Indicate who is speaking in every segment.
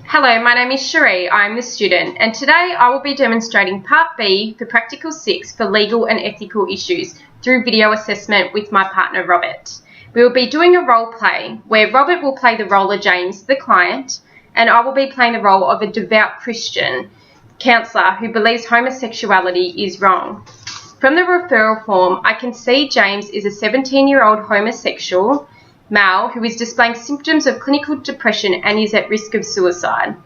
Speaker 1: Hello, my name is Cherie. I'm the student, and today I will be demonstrating Part B for Practical 6 for Legal and Ethical Issues through video assessment with my partner Robert. We will be doing a role play where Robert will play the role of James, the client, and I will be playing the role of a devout Christian counsellor who believes homosexuality is wrong. From the referral form, I can see James is a 17-year-old homosexual male who is displaying symptoms of clinical depression and is at risk of suicide.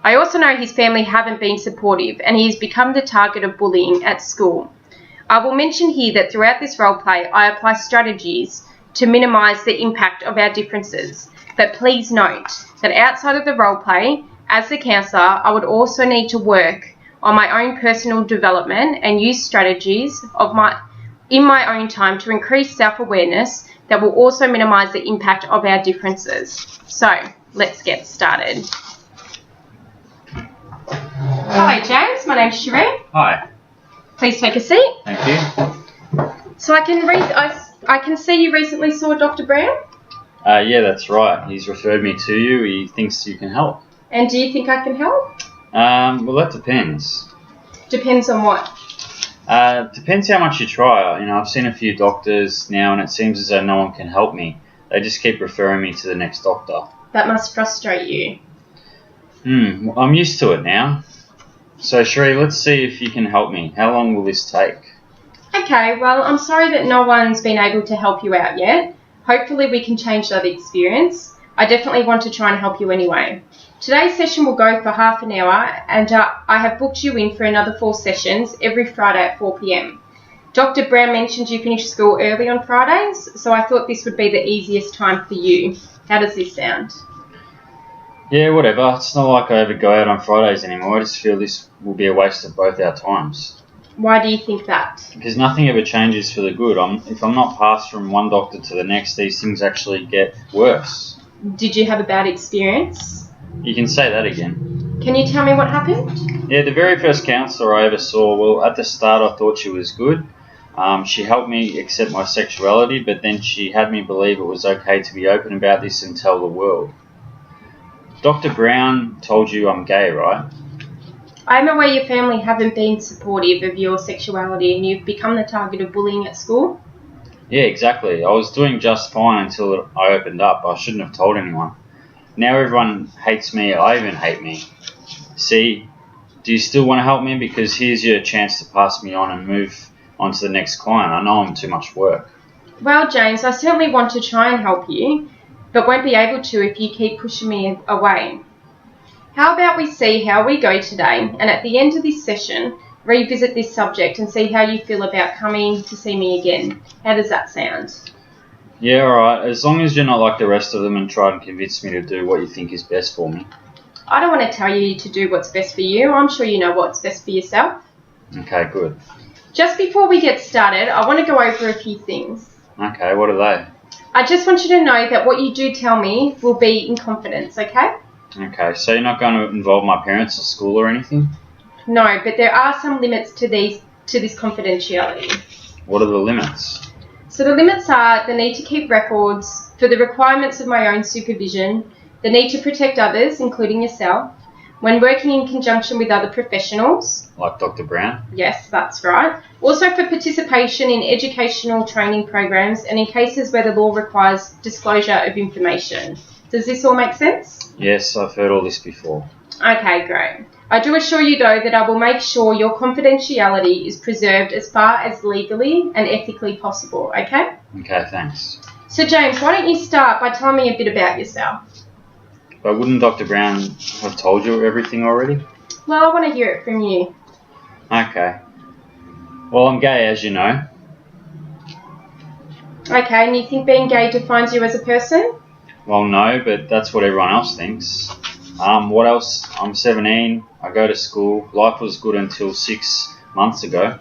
Speaker 1: I also know his family haven't been supportive and he has become the target of bullying at school. I will mention here that throughout this role play, I apply strategies to minimise the impact of our differences. But please note that outside of the role play, as the counsellor, I would also need to work on my own personal development and use strategies in my own time to increase self-awareness that will also minimise the impact of our differences. So, let's get started. Hello James, my name's Cherie.
Speaker 2: Hi.
Speaker 1: Please take a seat.
Speaker 2: Thank you.
Speaker 1: So I can see you recently saw Dr. Brown.
Speaker 2: Yeah, that's right. He's referred me to you. He thinks you can help.
Speaker 1: And do you think I can help?
Speaker 2: Well, that depends.
Speaker 1: Depends on what?
Speaker 2: Depends how much you try. I've seen a few doctors now and it seems as though no one can help me. They just keep referring me to the next doctor.
Speaker 1: That must frustrate you.
Speaker 2: Well, I'm used to it now. So, Cherie, let's see if you can help me. How long will this take?
Speaker 1: Okay, well, I'm sorry that no one's been able to help you out yet. Hopefully we can change that experience. I definitely want to try and help you anyway. Today's session will go for half an hour and I have booked you in for another 4 sessions every Friday at 4 p.m. Dr. Brown mentioned you finish school early on Fridays, so I thought this would be the easiest time for you. How does this sound?
Speaker 2: Yeah, whatever. It's not like I ever go out on Fridays anymore. I just feel this will be a waste of both our times.
Speaker 1: Why do you think that?
Speaker 2: Because nothing ever changes for the good. If I'm not passed from one doctor to the next, these things actually get worse.
Speaker 1: Did you have a bad experience?
Speaker 2: You can say that again.
Speaker 1: Can you tell me what happened?
Speaker 2: Yeah, the very first counsellor I ever saw, well, at the start I thought she was good. She helped me accept my sexuality, but then she had me believe it was okay to be open about this and tell the world. Dr. Brown told you I'm gay, right?
Speaker 1: I'm aware your family haven't been supportive of your sexuality and you've become the target of bullying at school.
Speaker 2: Yeah, exactly. I was doing just fine until I opened up. I shouldn't have told anyone. Now everyone hates me. I even hate me. See, do you still want to help me? Because here's your chance to pass me on and move on to the next client. I know I'm too much work.
Speaker 1: Well, James, I certainly want to try and help you, but won't be able to if you keep pushing me away. How about we see how we go today, and at the end of this session, revisit this subject and see how you feel about coming to see me again. How does that sound?
Speaker 2: Yeah, alright. As long as you're not like the rest of them and try and convince me to do what you think is best for me.
Speaker 1: I don't want to tell you to do what's best for you. I'm sure you know what's best for yourself.
Speaker 2: Okay, good.
Speaker 1: Just before we get started, I want to go over a few things.
Speaker 2: Okay, what are they?
Speaker 1: I just want you to know that what you do tell me will be in confidence, okay?
Speaker 2: Okay, so you're not going to involve my parents or school or anything?
Speaker 1: No, but there are some limits to this confidentiality.
Speaker 2: What are the limits?
Speaker 1: So the limits are the need to keep records for the requirements of my own supervision, the need to protect others, including yourself, when working in conjunction with other professionals.
Speaker 2: Like Dr. Brown?
Speaker 1: Yes, that's right. Also for participation in educational training programs and in cases where the law requires disclosure of information. Does this all make sense?
Speaker 2: Yes, I've heard all this before.
Speaker 1: Okay, great. I do assure you, though, that I will make sure your confidentiality is preserved as far as legally and ethically possible, okay?
Speaker 2: Okay, thanks.
Speaker 1: So, James, why don't you start by telling me a bit about yourself?
Speaker 2: But wouldn't Dr. Brown have told you everything already?
Speaker 1: Well, I want to hear it from you.
Speaker 2: Okay. Well, I'm gay, as you know.
Speaker 1: Okay, and you think being gay defines you as a person?
Speaker 2: Well, no, but that's what everyone else thinks. What else? I'm 17. I go to school. Life was good until 6 months ago.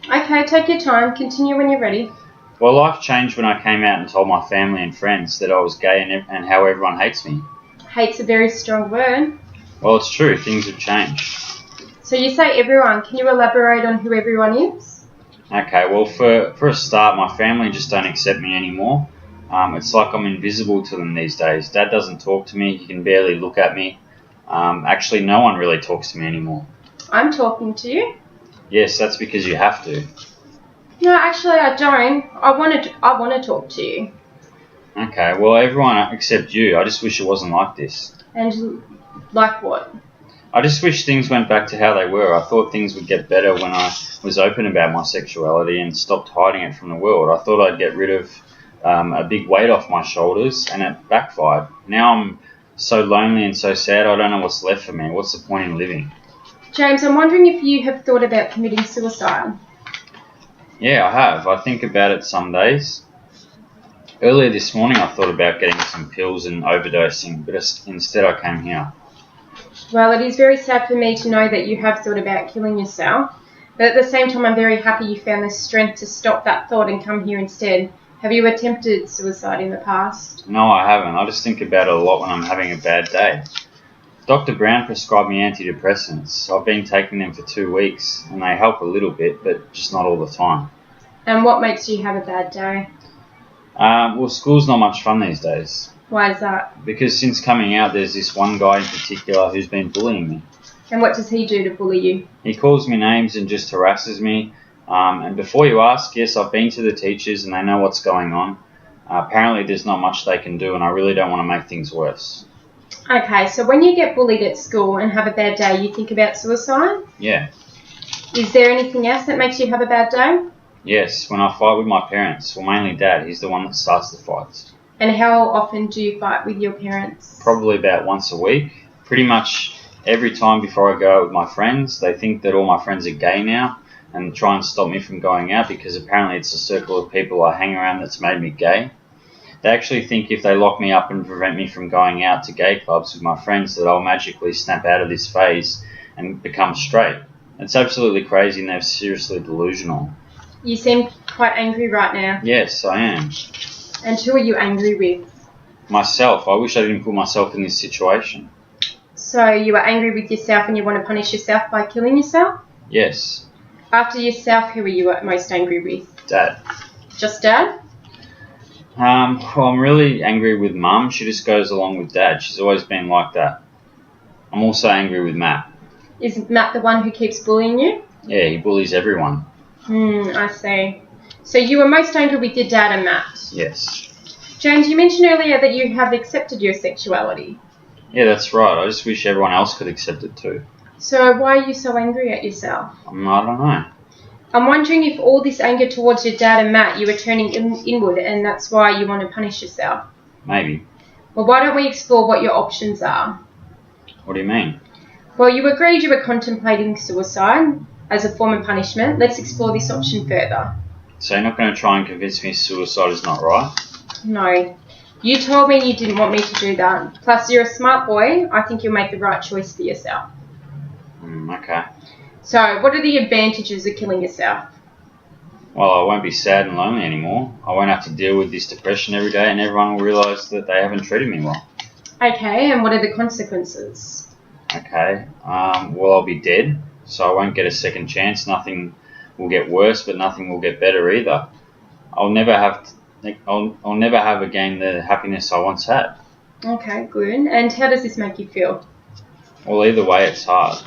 Speaker 1: Okay, take your time. Continue when you're ready.
Speaker 2: Well, life changed when I came out and told my family and friends that I was gay and how everyone hates me.
Speaker 1: Hate's a very strong word.
Speaker 2: Well, it's true. Things have changed.
Speaker 1: So you say everyone. Can you elaborate on who everyone is?
Speaker 2: Okay, well, for a start, my family just don't accept me anymore. It's like I'm invisible to them these days. Dad doesn't talk to me. He can barely look at me. Actually, no one really talks to me anymore.
Speaker 1: I'm talking to you.
Speaker 2: Yes, that's because you have to.
Speaker 1: No, actually I don't. I want to talk to you.
Speaker 2: Okay, well, everyone except you. I just wish it wasn't like this.
Speaker 1: And like what?
Speaker 2: I just wish things went back to how they were. I thought things would get better when I was open about my sexuality and stopped hiding it from the world. I thought I'd get rid of a big weight off my shoulders, and it backfired. Now I'm so lonely and so sad, I don't know what's left for me. What's the point in living?
Speaker 1: James, I'm wondering if you have thought about committing suicide.
Speaker 2: Yeah, I have. I think about it some days. Earlier this morning I thought about getting some pills and overdosing, but instead I came here.
Speaker 1: Well, it is very sad for me to know that you have thought about killing yourself, but at the same time I'm very happy you found the strength to stop that thought and come here instead. Have you attempted suicide in the past?
Speaker 2: No, I haven't. I just think about it a lot when I'm having a bad day. Dr. Brown prescribed me antidepressants. I've been taking them for 2 weeks, and they help a little bit, but just not all the time.
Speaker 1: And what makes you have a bad day?
Speaker 2: Well, school's not much fun these days.
Speaker 1: Why is that?
Speaker 2: Because since coming out, there's this one guy in particular who's been bullying me.
Speaker 1: And what does he do to bully you?
Speaker 2: He calls me names and just harasses me. And before you ask, yes, I've been to the teachers and they know what's going on. Apparently there's not much they can do, and I really don't want to make things worse.
Speaker 1: Okay, so when you get bullied at school and have a bad day, you think about suicide?
Speaker 2: Yeah.
Speaker 1: Is there anything else that makes you have a bad day?
Speaker 2: Yes, when I fight with my parents, well, mainly Dad, he's the one that starts the fights.
Speaker 1: And how often do you fight with your parents?
Speaker 2: Probably about once a week. Pretty much every time before I go out with my friends. They think that all my friends are gay now and try and stop me from going out because apparently it's a circle of people I hang around that's made me gay. They actually think if they lock me up and prevent me from going out to gay clubs with my friends that I'll magically snap out of this phase and become straight. It's absolutely crazy and they're seriously delusional.
Speaker 1: You seem quite angry right now.
Speaker 2: Yes, I am.
Speaker 1: And who are you angry with?
Speaker 2: Myself. I wish I didn't put myself in this situation.
Speaker 1: So you are angry with yourself and you want to punish yourself by killing yourself?
Speaker 2: Yes.
Speaker 1: After yourself, who are you most angry with?
Speaker 2: Dad.
Speaker 1: Just Dad?
Speaker 2: Well, I'm really angry with Mum. She just goes along with Dad. She's always been like that. I'm also angry with Matt.
Speaker 1: Is Matt the one who keeps bullying you?
Speaker 2: Yeah, he bullies everyone.
Speaker 1: I see. So you were most angry with your dad and Matt?
Speaker 2: Yes.
Speaker 1: James, you mentioned earlier that you have accepted your sexuality.
Speaker 2: Yeah, that's right. I just wish everyone else could accept it too.
Speaker 1: So why are you so angry at yourself?
Speaker 2: I don't know.
Speaker 1: I'm wondering if all this anger towards your dad and Matt you are turning inward and that's why you want to punish yourself.
Speaker 2: Maybe.
Speaker 1: Well, why don't we explore what your options are?
Speaker 2: What do you mean?
Speaker 1: Well, you agreed you were contemplating suicide as a form of punishment. Let's explore this option further.
Speaker 2: So you're not going to try and convince me suicide is not right?
Speaker 1: No. You told me you didn't want me to do that. Plus, you're a smart boy. I think you'll make the right choice for yourself.
Speaker 2: Okay.
Speaker 1: So, what are the advantages of killing yourself?
Speaker 2: Well, I won't be sad and lonely anymore. I won't have to deal with this depression every day and everyone will realise that they haven't treated me well.
Speaker 1: Okay, and what are the consequences?
Speaker 2: Okay. Well, I'll be dead, so I won't get a second chance. Nothing will get worse, but nothing will get better either. I'll never have again the happiness I once had.
Speaker 1: Okay, good. And how does this make you feel?
Speaker 2: Well, either way, it's hard.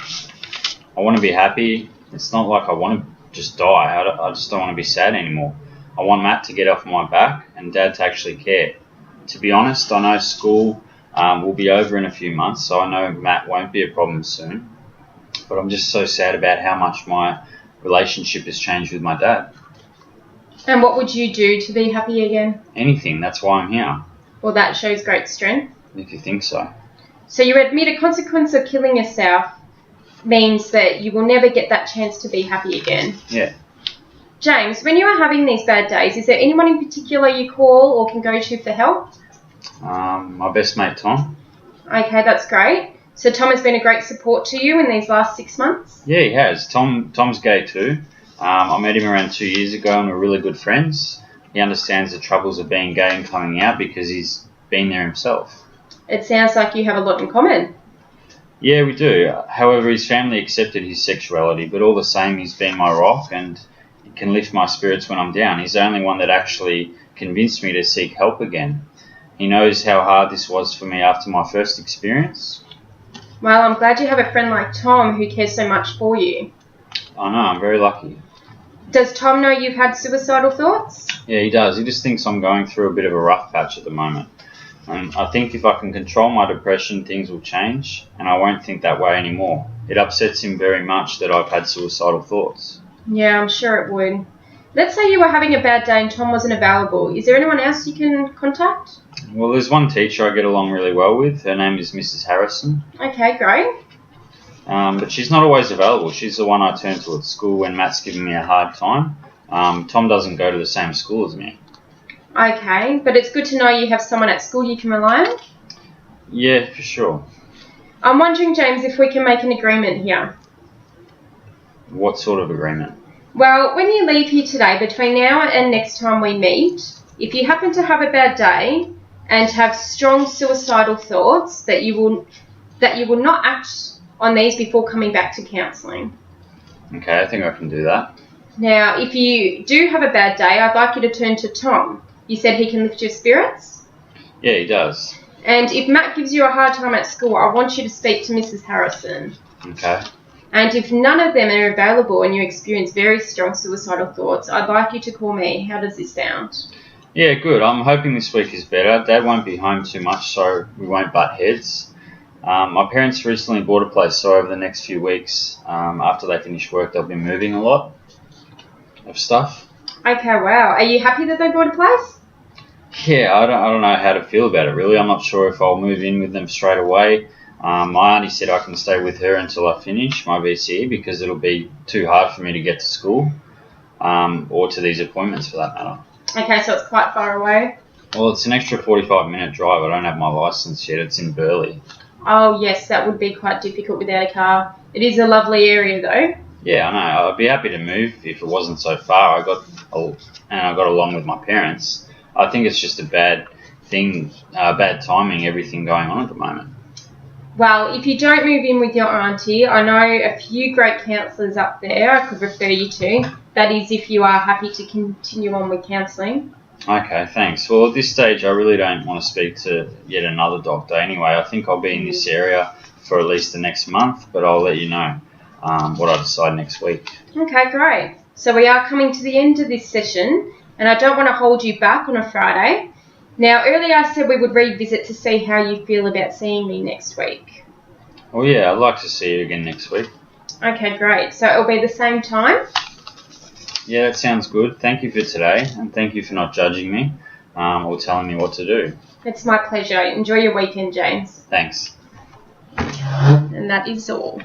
Speaker 2: I want to be happy. It's not like I want to just die. I just don't want to be sad anymore. I want Matt to get off my back and Dad to actually care. To be honest, I know school will be over in a few months, so I know Matt won't be a problem soon. But I'm just so sad about how much my relationship has changed with my dad.
Speaker 1: And what would you do to be happy again?
Speaker 2: Anything. That's why I'm here.
Speaker 1: Well, that shows great strength.
Speaker 2: If you think so.
Speaker 1: So you admit a consequence of killing yourself means that you will never get that chance to be happy again.
Speaker 2: Yeah.
Speaker 1: James, when you are having these bad days, is there anyone in particular you call or can go to for help?
Speaker 2: My best mate, Tom.
Speaker 1: Okay, that's great. So Tom has been a great support to you in these last 6 months?
Speaker 2: Yeah, he has. Tom's gay too. I met him around 2 years ago and we're really good friends. He understands the troubles of being gay and coming out because he's been there himself.
Speaker 1: It sounds like you have a lot in common.
Speaker 2: Yeah, we do. However, his family accepted his sexuality, but all the same, he's been my rock and he can lift my spirits when I'm down. He's the only one that actually convinced me to seek help again. He knows how hard this was for me after my first experience.
Speaker 1: Well, I'm glad you have a friend like Tom who cares so much for you.
Speaker 2: I know, I'm very lucky.
Speaker 1: Does Tom know you've had suicidal thoughts?
Speaker 2: Yeah, he does. He just thinks I'm going through a bit of a rough patch at the moment. And I think if I can control my depression, things will change, and I won't think that way anymore. It upsets him very much that I've had suicidal thoughts.
Speaker 1: Yeah, I'm sure it would. Let's say you were having a bad day and Tom wasn't available. Is there anyone else you can contact?
Speaker 2: Well, there's one teacher I get along really well with. Her name is Mrs. Harrison.
Speaker 1: Okay, great.
Speaker 2: But she's not always available. She's the one I turn to at school when Matt's giving me a hard time. Tom doesn't go to the same school as me.
Speaker 1: Okay, but it's good to know you have someone at school you can rely on.
Speaker 2: Yeah, for sure.
Speaker 1: I'm wondering, James, if we can make an agreement here.
Speaker 2: What sort of agreement?
Speaker 1: Well, when you leave here today, between now and next time we meet, if you happen to have a bad day and have strong suicidal thoughts, that you will not act on these before coming back to counselling.
Speaker 2: Okay, I think I can do that.
Speaker 1: Now, if you do have a bad day, I'd like you to turn to Tom. You said he can lift your spirits?
Speaker 2: Yeah, he does.
Speaker 1: And if Matt gives you a hard time at school, I want you to speak to Mrs. Harrison.
Speaker 2: Okay.
Speaker 1: And if none of them are available and you experience very strong suicidal thoughts, I'd like you to call me. How does this sound?
Speaker 2: Yeah, good. I'm hoping this week is better. Dad won't be home too much, so we won't butt heads. My parents recently bought a place, so over the next few weeks, after they finish work, they'll be moving a lot of stuff.
Speaker 1: Okay, wow. Are you happy that they bought a place?
Speaker 2: Yeah, I don't know how to feel about it, really. I'm not sure if I'll move in with them straight away. My auntie said I can stay with her until I finish my VCE because it'll be too hard for me to get to school or to these appointments for that matter.
Speaker 1: Okay, so it's quite far away.
Speaker 2: Well, it's an extra 45-minute drive. I don't have my licence yet. It's in Burleigh.
Speaker 1: Oh, yes, that would be quite difficult without a car. It is a lovely area, though.
Speaker 2: Yeah, I know. I'd be happy to move if it wasn't so far. I got along with my parents. I think it's just a bad thing, bad timing, everything going on at the moment.
Speaker 1: Well, if you don't move in with your auntie, I know a few great counsellors up there I could refer you to. That is, if you are happy to continue on with counselling.
Speaker 2: Okay, thanks. Well, at this stage, I really don't want to speak to yet another doctor. Anyway, I think I'll be in this area for at least the next month, but I'll let you know what I decide next week.
Speaker 1: Okay, great. So we are coming to the end of this session, and I don't want to hold you back on a Friday. Now, earlier I said we would revisit to see how you feel about seeing me next week.
Speaker 2: Well, yeah, I'd like to see you again next week.
Speaker 1: Okay, great. So it'll be the same time?
Speaker 2: Yeah, that sounds good. Thank you for today, and thank you for not judging me or telling me what to do.
Speaker 1: It's my pleasure. Enjoy your weekend, James.
Speaker 2: Thanks.
Speaker 1: And that is all.